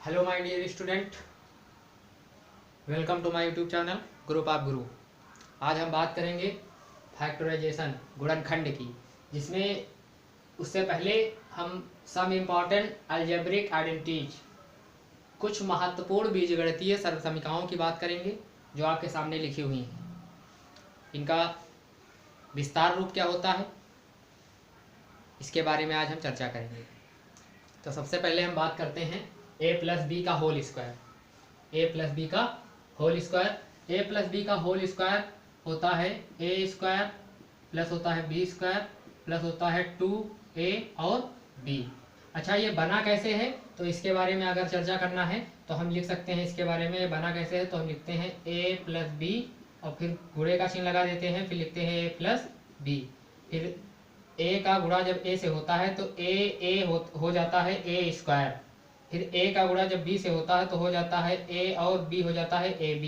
Hello my dear student, welcome to my YouTube channel group of guru. आज हम बात करेंगे फैक्टराइजेशन गुणनखंड की, जिसमें उससे पहले हम सम इम्पॉर्टेंट अलजेब्रिक आइडेंटिटीज, कुछ महत्वपूर्ण बीजगणितीय सर्वसमीकरणों की बात करेंगे जो आपके सामने लिखी हुई हैं। इनका विस्तार रूप क्या होता है, इसके बारे में आज हम चर्चा करेंगे। तो सबसे पहले हम बात करते हैं a प्लस बी का होल स्क्वायर। ए प्लस बी का होल स्क्वायर, ए प्लस बी का होल स्क्वायर होता है ए स्क्वायर प्लस होता है बी स्क्वायर प्लस होता है 2a और b। अच्छा, ये बना कैसे है तो इसके बारे में अगर चर्चा करना है तो हम लिख सकते हैं। इसके बारे में बना कैसे है तो हम लिखते हैं a प्लस बी और फिर गुणे का चिन्ह लगा देते हैं, फिर लिखते हैं a प्लस बी। फिर a का गुणा जब a से होता है तो a हो जाता है a स्क्वायर। फिर a का गुणा जब b से होता है तो हो जाता है a और b हो जाता है ab।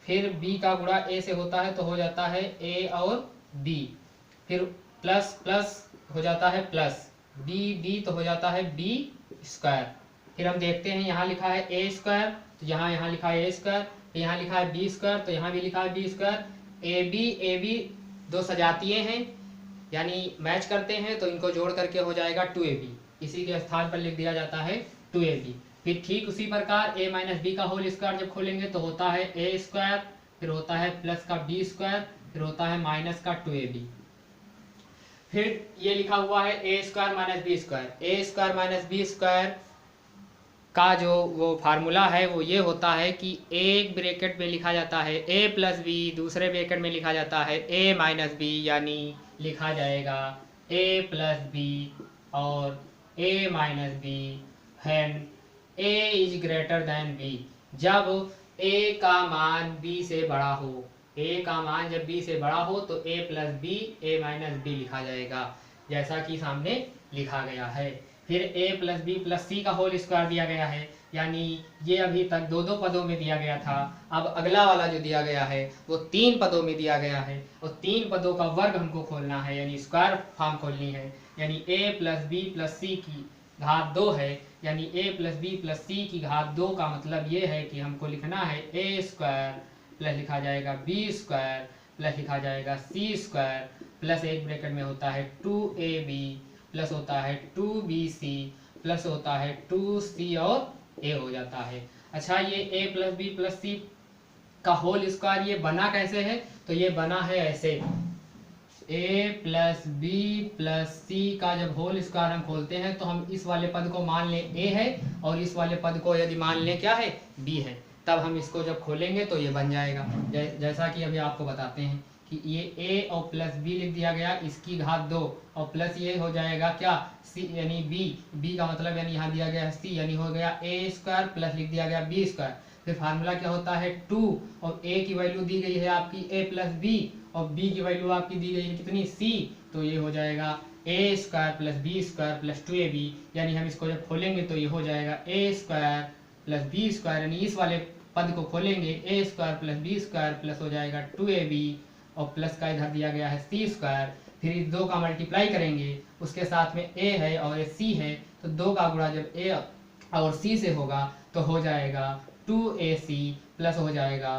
फिर b का गुणा a से होता है तो हो जाता है a और b। फिर प्लस प्लस हो जाता है प्लस b तो हो जाता है b स्क्वायर। फिर हम देखते हैं, यहाँ लिखा है a स्क्वायर तो यहाँ लिखा है a स्क्वायर, यहाँ लिखा है b स्क्वायर तो यहाँ भी लिखा है b स्क्वायर। ab दो सजातीय हैं, यानी मैच करते हैं तो इनको जोड़ करके हो जाएगा 2ab। इसी के स्थान पर लिख दिया जाता है 2ab। फिर ठीक उसी प्रकार a माइनस बी का होल स्क्वायर जब खोलेंगे तो होता है a स्क्वायर, फिर होता है प्लस का b स्क्वायर, फिर होता है माइनस का 2ab। फिर ये लिखा हुआ है a square minus B square. a square minus B square का जो वो फार्मूला है वो ये होता है कि एक ब्रैकेट में लिखा जाता है a प्लस बी, दूसरे ब्रैकेट में लिखा जाता है a माइनस बी, यानी लिखा जाएगा a प्लस बी और a minus B when a is greater than b। जब a का मान b से बड़ा हो, a का मान जब b से बड़ा हो तो a plus B a minus B लिखा जाएगा, जैसा कि सामने लिखा गया है। फिर a plus b plus c का होल स्क्वायर दिया गया है, यानी ये अभी तक दो दो पदों में दिया गया था, अब अगला वाला जो दिया गया है वो 3 पदों में दिया गया है और 3 पदों का वर्ग हमको खोलना है, यानी स्क्वायर फॉर्म खोलनी है। यानी a प्लस बी प्लस सी की घात 2 है, यानी a प्लस बी प्लस सी की घात 2 का मतलब ये है कि हमको लिखना है a स्क्वायर प्लस लिखा जाएगा b स्क्वायर प्लस लिखा जाएगा c स्क्वायर प्लस एक ब्रैकेट में होता है 2ab प्लस होता है 2bc प्लस होता है 2c और a हो जाता है। अच्छा, ये a plus b plus c का होल स्क्वायर ये बना कैसे है तो ये बना है ऐसे, a plus b plus c का जब होल स्क्वायर हम खोलते हैं तो हम इस वाले पद को मान लें a है और इस वाले पद को यदि मान लें क्या है b है, तब हम इसको जब खोलेंगे तो ये बन जाएगा। जैसा कि अभी आपको बताते हैं कि ये a और प्लस b लिख दिया गया, इसकी घात 2 और प्लस ये हो जाएगा क्या c, यानी b का मतलब यानी यहाँ दिया गया है c, यानी हो गया a स्क्वायर प्लस लिख दिया गया b स्क्वायर। फिर फार्मूला क्या होता है 2 और a की वैल्यू दी गई है आपकी a प्लस बी और b की वैल्यू आपकी दी गई है कितनी c, तो ये हो जाएगा a square plus B square plus 2ab। यानी हम इसको जब खोलेंगे तो ये हो जाएगा a square plus B square, यानी इस वाले पद को खोलेंगे a square plus B square plus हो जाएगा 2ab और प्लस का इधर दिया गया है c स्क्वायर। फिर इस 2 का मल्टीप्लाई करेंगे, उसके साथ में a है और ये c है, तो 2 का गुणा जब a और c से होगा तो हो जाएगा 2ac प्लस हो जाएगा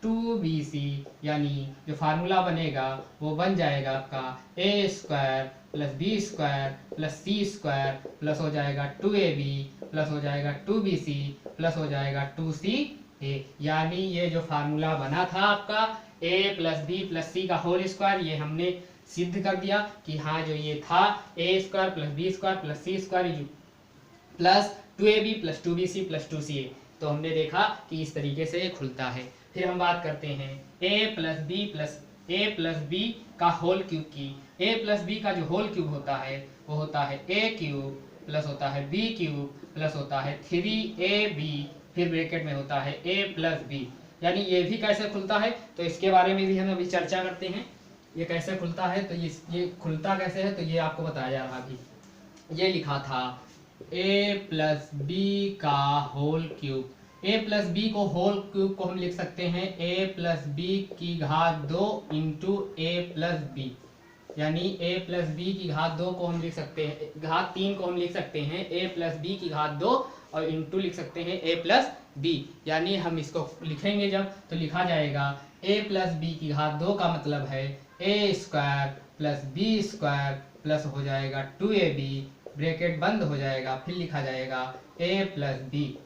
2bc, यानी जो फार्मूला बनेगा वो बन जाएगा आपका a square plus B square plus c square plus हो जाएगा 2ab प्लस हो जाएगा 2bc प्लस हो जाएगा 2ca। यानी ये जो फार्मूला बना था आपका a plus b plus c का होल स्क्वायर, ये हमने सिद्ध कर दिया कि हाँ जो ये था a square plus B square plus c square plus 2ab plus 2bc plus 2ca। तो हमने देखा कि इस तरीके से ये खुलता है। फिर हम बात करते हैं a प्लस बी का होल क्यूब की। a प्लस बी का जो होल क्यूब होता है वो होता है a क्यूब प्लस होता है b क्यूब प्लस होता है 3ab, फिर ब्रैकेट में होता है a प्लस बी। यानी ये भी कैसे खुलता है तो इसके बारे में भी हम अभी चर्चा करते हैं। ये कैसे खुलता है तो ये खुलता कैसे है तो ये आपको बताया जा रहा अभी। ये लिखा था a प्लस बी का whole cube. a plus b को होल क्यूब को हम लिख सकते हैं a प्लस बी की घात 2 इंटू a प्लस बी। यानी a प्लस बी की घात 2 को हम लिख सकते हैं, घात 3 को हम लिख सकते हैं a प्लस बी की घात 2 और इंटू लिख सकते हैं a प्लस बी। यानी हम इसको लिखेंगे जब तो लिखा जाएगा a प्लस बी की घात 2 का मतलब है a square plus B square plus हो जाएगा 2ab, ब्रैकेट बंद हो जाएगा, फिर लिखा जाएगा a प्लस बी।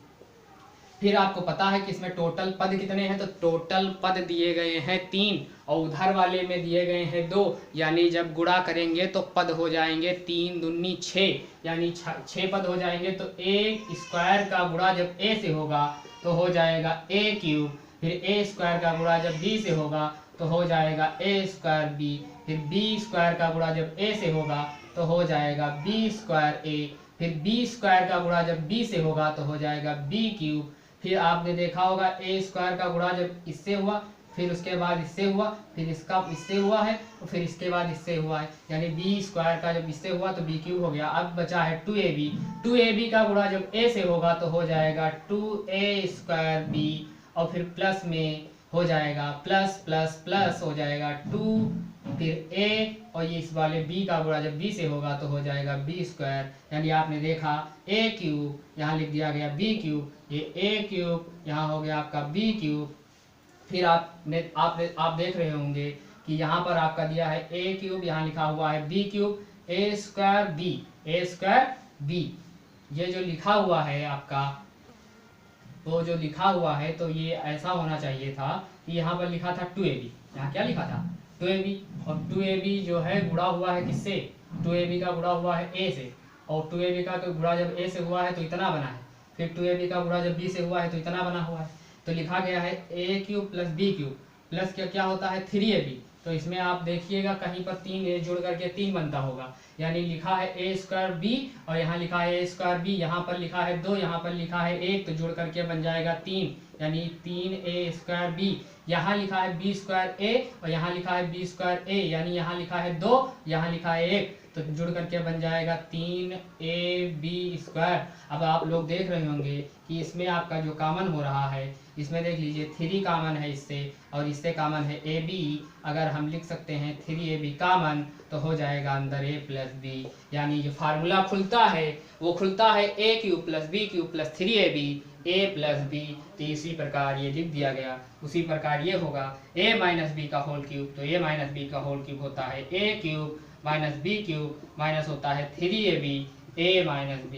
फिर आपको पता है कि इसमें टोटल पद कितने हैं, तो टोटल पद दिए गए हैं 3 और उधर वाले में दिए गए हैं 2, यानी जब गुणा करेंगे तो पद हो जाएंगे 3 दूनी 6, यानी 6 पद हो जाएंगे। तो a स्क्वायर का गुणा जब a से होगा तो हो जाएगा a क्यूब, फिर a स्क्वायर का गुणा जब b से होगा तो हो जाएगा a स्क्वायर b, फिर b स्क्वायर का गुणा जब a से होगा तो हो जाएगा b स्क्वायर a, फिर b स्क्वायर का गुणा जब b से होगा तो हो जाएगा b क्यूब। फिर आपने देखा होगा a स्क्वायर का गुणा जब इससे हुआ, फिर उसके बाद इससे हुआ, फिर इसका इससे हुआ है और फिर इसके बाद इससे हुआ है, यानी b स्क्वायर का जब इससे हुआ तो b क्यूब हो गया। अब बचा है 2ab, 2ab का गुणा जब a से होगा तो हो जाएगा 2a स्क्वायर b और फिर प्लस में हो जाएगा प्लस प्लस प्लस हो जाएगा 2 फिर a और ये इस वाले b का गुणा जब b से होगा तो हो जाएगा b स्क्वायर, यानी आपने देखा a क्यूब, यहाँ लिख दिया गया b क्यूब, ये a क्यूब, यहाँ हो गया आपका b क्यूब। फिर आप देख रहे होंगे कि यहाँ पर आपका दिया है a क्यूब, यहाँ लिखा हुआ है b cube, a square b। ये जो लिखा हुआ है आपका, तो जो लिखा हुआ है तो ये ऐसा होना चाहिए था कि यहाँ पर लिखा था 2ab, यहाँ क्या लिखा था 2ab, और 2ab जो है गुणा हुआ है किससे, 2ab का गुणा हुआ है a से, और 2ab का गुणा जब a से हुआ है तो इतना बना है, फिर 2ab का गुणा जब b से हुआ है तो इतना बना हुआ है, तो लिखा गया है a cube plus b cube plus क्या होता है 3ab। तो इसमें आप देखिएगा कहीं पर 3a जोड़ करके 3 बनता होगा, यानी लिखा है a स्क्वायर b और यहाँ लिखा है a स्क्वायर b, यहाँ पर लिखा है 2, यहाँ पर लिखा है 1, तो जोड़ करके बन जाएगा 3, यानी 3a स्क्वायर b। यहाँ लिखा है b स्क्वायर a और यहाँ लिखा है b स्क्वायर a, यानी यहाँ लिखा है 2, यहाँ लिखा है 1, तो जुड़ करके बन जाएगा 3ab स्क्वायर। अब आप लोग देख रहे होंगे कि इसमें आपका जो कॉमन हो रहा है, इसमें देख लीजिए 3 कॉमन है इससे और इससे कॉमन है ab, अगर हम लिख सकते हैं 3ab कॉमन तो हो जाएगा अंदर a प्लस b, यानी जो फार्मूला खुलता है वो खुलता है a cube plus b cube plus 3ab a plus b। तो इसी प्रकार ये लिख दिया गया, उसी प्रकार ये होगा a माइनस बी का होल क्यूब, तो a माइनस बी का होल क्यूब होता है a cube minus b cube minus होता है 3ab a माइनस b,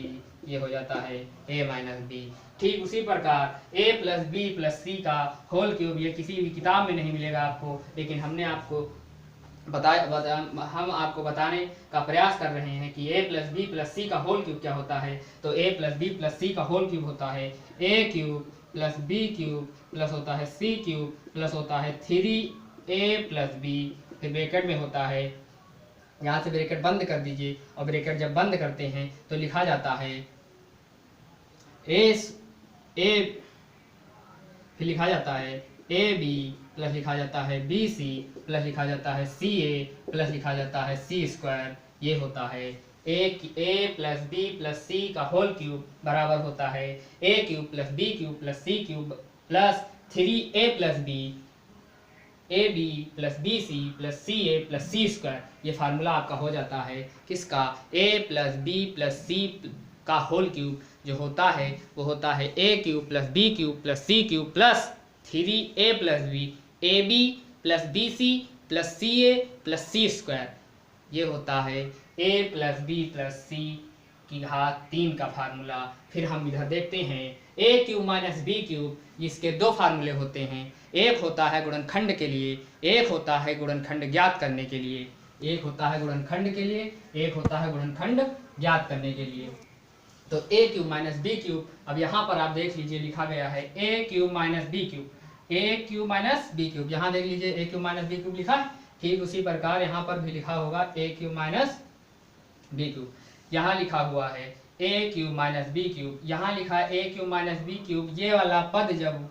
ये हो जाता है a माइनस बी। ठीक उसी प्रकार a plus b plus c का होल क्यूब, ये किसी भी किताब में नहीं मिलेगा आपको, लेकिन हमने आपको हम आपको बताने का प्रयास कर रहे हैं कि a plus b plus c का होल क्यूब क्या होता है। तो a plus b plus c का होल क्यूब होता है a cube plus b cube plus होता है सी क्यूब प्लस होता है 3a प्लस बी, फिर ब्रैकेट में होता है, यहाँ से ब्रैकेट बंद कर दीजिए और ब्रैकेट जब बंद करते हैं तो लिखा जाता है फिर लिखा जाता है ab प्लस लिखा जाता है bc प्लस लिखा जाता है ca प्लस लिखा जाता है c स्क्वायर। ये होता है a plus b plus c का होल क्यूब बराबर होता है a cube plus b cube plus c cube plus 3a plus b ab plus bc plus ca plus c square. ये फार्मूला आपका हो जाता है किसका, a plus b plus c का होल क्यूब जो होता है वो होता है a cube plus b cube plus c cube plus 3a plus b ab plus bc plus ca plus c square. ये होता है a plus b plus c की घात 3 का फार्मूला। फिर हम इधर देखते हैं a cube minus b cube, जिसके 2 फार्मूले होते हैं, एक होता है गुणनखंड के लिए, एक होता है गुणनखंड ज्ञात करने के लिए, एक होता है गुणनखंड के लिए, एक होता है गुणनखंड ज्ञात करने के लिए। तो a cube minus b cube, अब यहाँ पर आप देख लीजिए लिखा गया है a cube minus b cube, a cube minus b cube, यहाँ देख लीजिए a cube minus b cube लिखा है। ठीक उसी प्रकार यहाँ पर भी लिखा होगा a cube minus b cube, यहाँ लिखा हुआ है a cube minus b cube, यहाँ लिखा है a cube minus b cube. ये वाला पद जब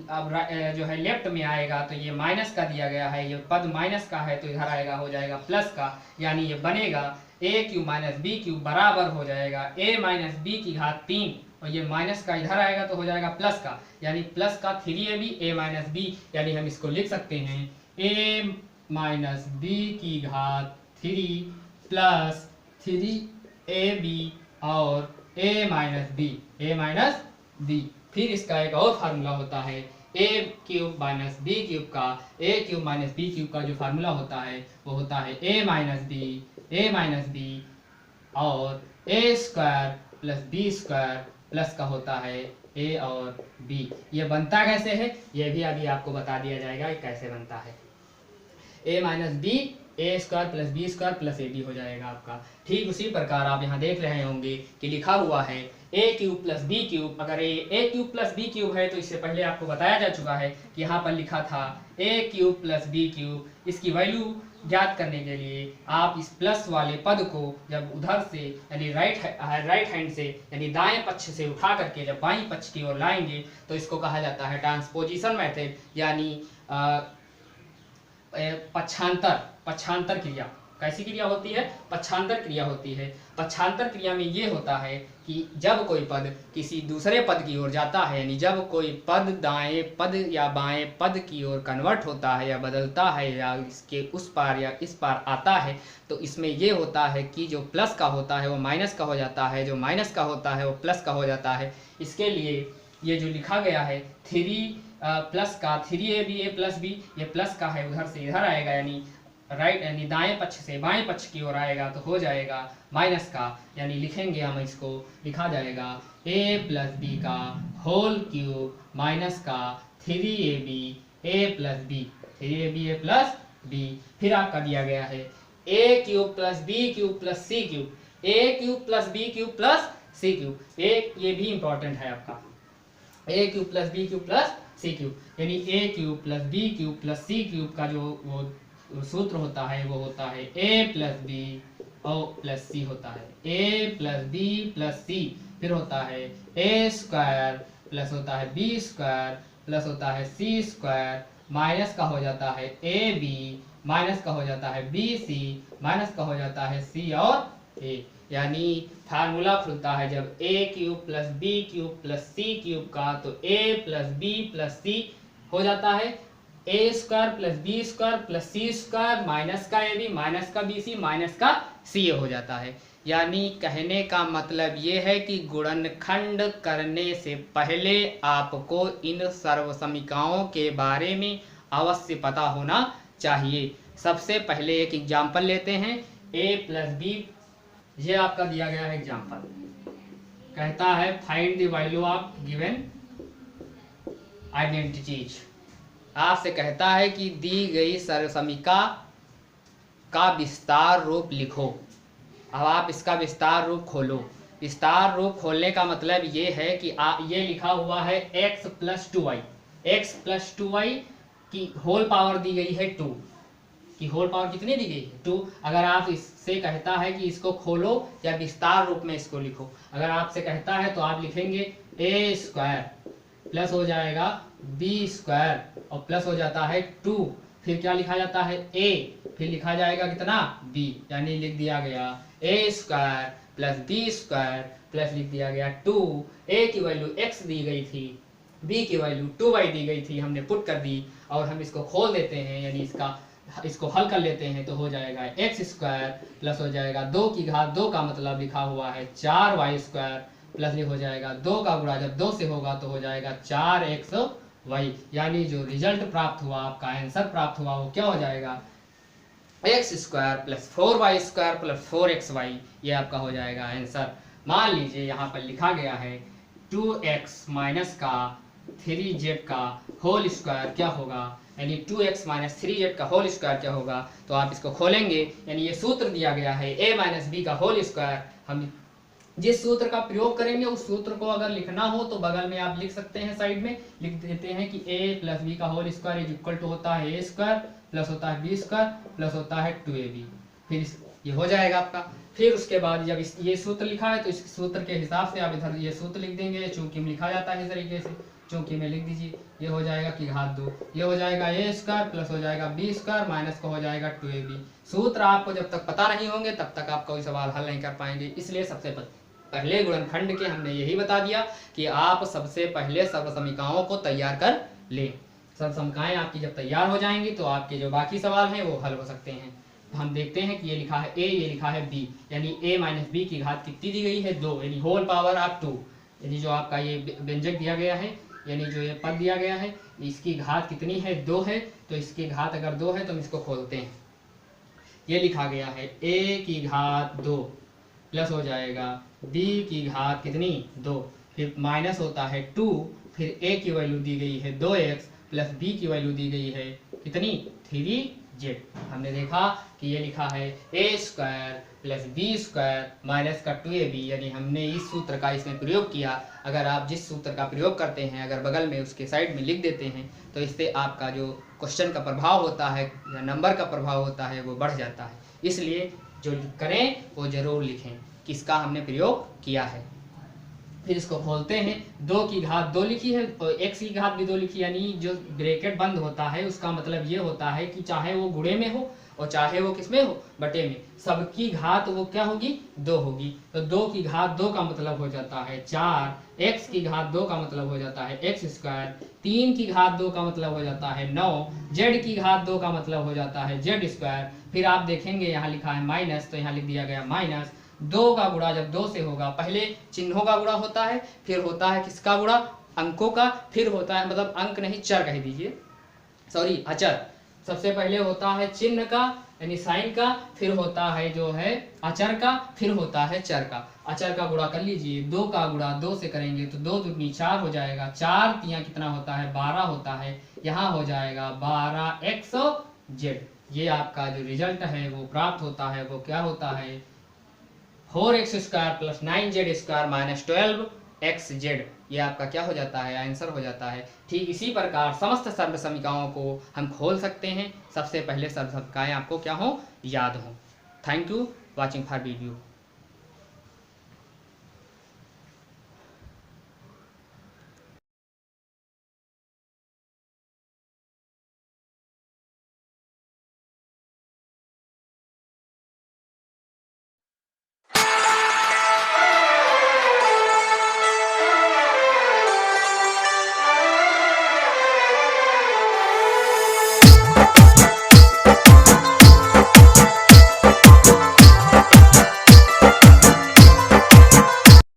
अब जो है लेफ्ट में आएगा तो ये माइनस का दिया गया है, ये पद माइनस का है तो इधर आएगा हो जाएगा प्लस का, यानी ये बनेगा a cube minus b cube बराबर हो जाएगा a माइनस बी की घात 3, और ये माइनस का इधर आएगा तो हो जाएगा प्लस का, यानी प्लस का 3ab a माइनस बी, यानी हम इसको लिख सकते हैं a माइनस बी की घात 3 प्लस 3ab और a माइनस b। फिर इसका एक और फार्मूला होता है a cube minus b cube का, a cube minus b cube का जो फार्मूला होता है वो होता है a माइनस b और a square plus b square plus का होता है a और b। ये बनता कैसे है ये भी अभी आपको बता दिया जाएगा कि कैसे बनता है। a minus b a square plus B square plus a b हो जाएगा आपका। ठीक उसी प्रकार आप यहाँ देख रहे होंगे कि लिखा हुआ है ए क्यूब प्लस बी क्यूब। अगर ए क्यूब प्लस बी क्यूब है तो इससे पहले आपको बताया जा चुका है कि यहाँ पर लिखा था ए क्यूब प्लस बी क्यूब। इसकी वैल्यू ज्ञात करने के लिए आप इस प्लस वाले पद को जब उधर से यानी राइट हैंड से यानी दाएं पक्ष से उठा करके जब बाईं पक्ष की ओर लाएंगे तो इसको कहा जाता है ट्रांसपोजिशन मेथड, यानी पक्षांतर क्रिया। कैसी क्रिया होती है? पक्षांतर क्रिया होती है। पक्षांतर क्रिया में ये होता है कि जब कोई पद किसी दूसरे पद की ओर जाता है, यानी जब कोई पद दाएं पद या बाएं पद की ओर कन्वर्ट होता है या बदलता है या इसके उस पार या इस पार आता है, तो इसमें ये होता है कि जो प्लस का होता है वो माइनस का हो जाता है, जो माइनस का होता है वो प्लस का हो जाता है। इसके लिए ये जो लिखा गया है 3 प्लस का 3ab a प्लस b, ये प्लस का है उधर से इधर आएगा यानी राइट यानी दाएं पक्ष से बाएं पक्ष की ओर आएगा तो हो जाएगा माइनस का, यानी लिखेंगे हम इसको लिखा जाएगा a प्लस बी का होल क्यूब माइनस का 3ab a plus b, 3ab a plus b। फिर आपका दिया गया है a cube plus b cube plus c cube, a cube plus b cube plus c cube. ये भी इंपॉर्टेंट है आपका, a cube plus b cube plus c cube, यानी a cube plus b cube plus c cube का जो वो सूत्र होता है वो होता है a प्लस बी और प्लस सी होता है, a प्लस बी प्लस सी। फिर होता है a स्क्वायर प्लस होता है b स्क्वायर प्लस होता है c स्क्वायर माइनस का हो जाता है a b माइनस का हो जाता है b c माइनस का हो जाता है c और a। यानी फार्मूला खुलता है जब a cube plus b cube plus c cube का, तो a plus b plus c हो जाता है a square plus B square plus c square minus का a b माइनस का b c माइनस का c हो जाता है। यानी कहने का मतलब ये है कि गुणनखंड करने से पहले आपको इन सर्वसमीकाओं के बारे में अवश्य पता होना चाहिए। सबसे पहले एक एग्जाम्पल लेते हैं a प्लस बी। ये आपका दिया गया है एग्जाम्पल, कहता है find the value of given identities. आपसे कहता है कि दी गई सर्वसमीका का विस्तार रूप लिखो। अब आप इसका विस्तार रूप खोलो। विस्तार रूप खोलने का मतलब ये है कि ये लिखा हुआ है x plus 2y, x plus 2y की होल पावर दी गई है 2 की होल पावर कितनी दी गई है 2। अगर आप इससे कहता है कि इसको खोलो या विस्तार रूप में इसको लिखो, अगर आपसे कहता है तो आप लिखेंगे a स्क्वायर प्लस हो जाएगा b स्क्वायर और प्लस हो जाता है 2, फिर क्या लिखा जाता है a, फिर लिखा जाएगा कितना b, यानी लिख दिया गया a square plus b square plus लिख दिया गया 2। a की वैल्यू x दी गई थी, b की वैल्यू 2y दी गई थी, हमने पुट कर दी और हम इसको खोल देते हैं यानी इसको हल कर लेते हैं तो हो जाएगा x स्क्वायर प्लस हो जाएगा 2 की घात 2 का मतलब लिखा हुआ है 4y स्क्वायर प्लस हो जाएगा 2 का गुणा जब 2 से होगा तो हो जाएगा 4xy। यानी जो रिजल्ट प्राप्त हुआ आपका आंसर प्राप्त हुआ वो क्या हो जाएगा x square plus 4y square plus 4xy। ये आपका हो जाएगा आंसर। मान लीजिए यहाँ पर लिखा गया है 2x माइनस का 3z का होल स्क्वायर क्या होगा, यानी 2x माइनस 3z का होल स्क्वायर क्या होगा। तो आप इसको खोलेंगे यानी ये सूत्र दिया गया है a माइनस बी का होल स्क्वायर। हम जिस सूत्र का प्रयोग करेंगे उस सूत्र को अगर लिखना हो तो बगल में आप लिख सकते हैं, साइड में लिख देते हैं कि a प्लस बी का whole square is equal to होता है a स्क्वायर प्लस होता है b स्क्वायर प्लस होता है 2ab। फिर ये हो जाएगा आपका। फिर उसके बाद जब ये सूत्र लिखा है तो इस सूत्र के हिसाब से आप इधर ये सूत्र लिख देंगे, चूंकि लिखा जाता है इस तरीके से, चूंकि में लिख दीजिए ये हो जाएगा कि घात 2, ये हो जाएगा a स्क्वायर प्लस हो जाएगा b स्क्वायर माइनस का हो जाएगा 2ab। सूत्र आपको जब तक पता नहीं होंगे तब तक आप कोई सवाल हल नहीं कर पाएंगे। इसलिए सबसे पहले गुणनखंड के हमने यही बता दिया कि आप सबसे पहले सर्वसमीकाओं को तैयार कर लें। सर्वसमीकाएं आपकी जब तैयार हो जाएंगी तो आपके जो बाकी सवाल हैं वो हल हो सकते हैं। तो हम देखते हैं कि ये लिखा है a, ये लिखा है b, यानी a माइनस बी की घात कितनी दी गई है 2, यानी होल पावर ऑफ 2, यानी जो आपका ये व्यंजक दिया गया है, यानी जो ये पद दिया गया है, इसकी घात कितनी है 2 है, तो इसकी घात अगर 2 है तो हम इसको खोलते हैं। ये लिखा गया है a की घात 2 प्लस हो जाएगा b की घात कितनी 2, फिर माइनस होता है 2, फिर a की वैल्यू दी गई है 2x प्लस b की वैल्यू दी गई है कितनी 3z। हमने देखा कि ये लिखा है a square plus B square minus का 2ab, यानी हमने इस सूत्र का इसमें प्रयोग किया। अगर आप जिस सूत्र का प्रयोग करते हैं अगर बगल में उसके साइड में लिख देते हैं तो इससे आपका जो क्वेश्चन का प्रभाव होता है या नंबर का प्रभाव होता है वो बढ़ जाता है। इसलिए जो करें वो ज़रूर लिखें किसका हमने प्रयोग किया है। फिर इसको खोलते हैं, 2 की घात 2 लिखी है और x की घात भी 2 लिखी, यानी जो ब्रैकेट बंद होता है उसका मतलब ये होता है कि चाहे वो गुणे में हो और चाहे वो किस में हो बटे में, सबकी घात वो क्या होगी 2 होगी। तो 2 की घात 2 का मतलब हो जाता है 4, x की घात 2 का मतलब हो जाता है x स्क्वायर, 3 की घात 2 का मतलब हो जाता है 9, z की घात 2 का मतलब हो जाता है z स्क्वायर। फिर आप देखेंगे यहाँ लिखा है माइनस, तो यहाँ लिख दिया गया माइनस 2 का गुणा जब 2 से होगा, पहले चिन्हों का गुणा होता है, फिर होता है किसका गुणा अंकों का, फिर होता है मतलब अंक नहीं चर कह दीजिए, सॉरी अचर। सबसे पहले होता है चिन्ह का यानी साइन का, फिर होता है जो है अचर का, फिर होता है चर का। अचर का गुणा कर लीजिए, 2 का गुणा 2 से करेंगे तो 2 दूनी 4 हो जाएगा, 4 तियां कितना होता है 12 होता है, यहाँ हो जाएगा 12xz। ये आपका जो रिजल्ट है वो प्राप्त होता है वो क्या होता है 4x square plus 9z square minus 12xz। ये आपका क्या हो जाता है आंसर हो जाता है। ठीक इसी प्रकार समस्त सर्व समीकरणों को हम खोल सकते हैं। सबसे पहले सर्व समीकरण आपको क्या हो याद हो। Thank you watching for video.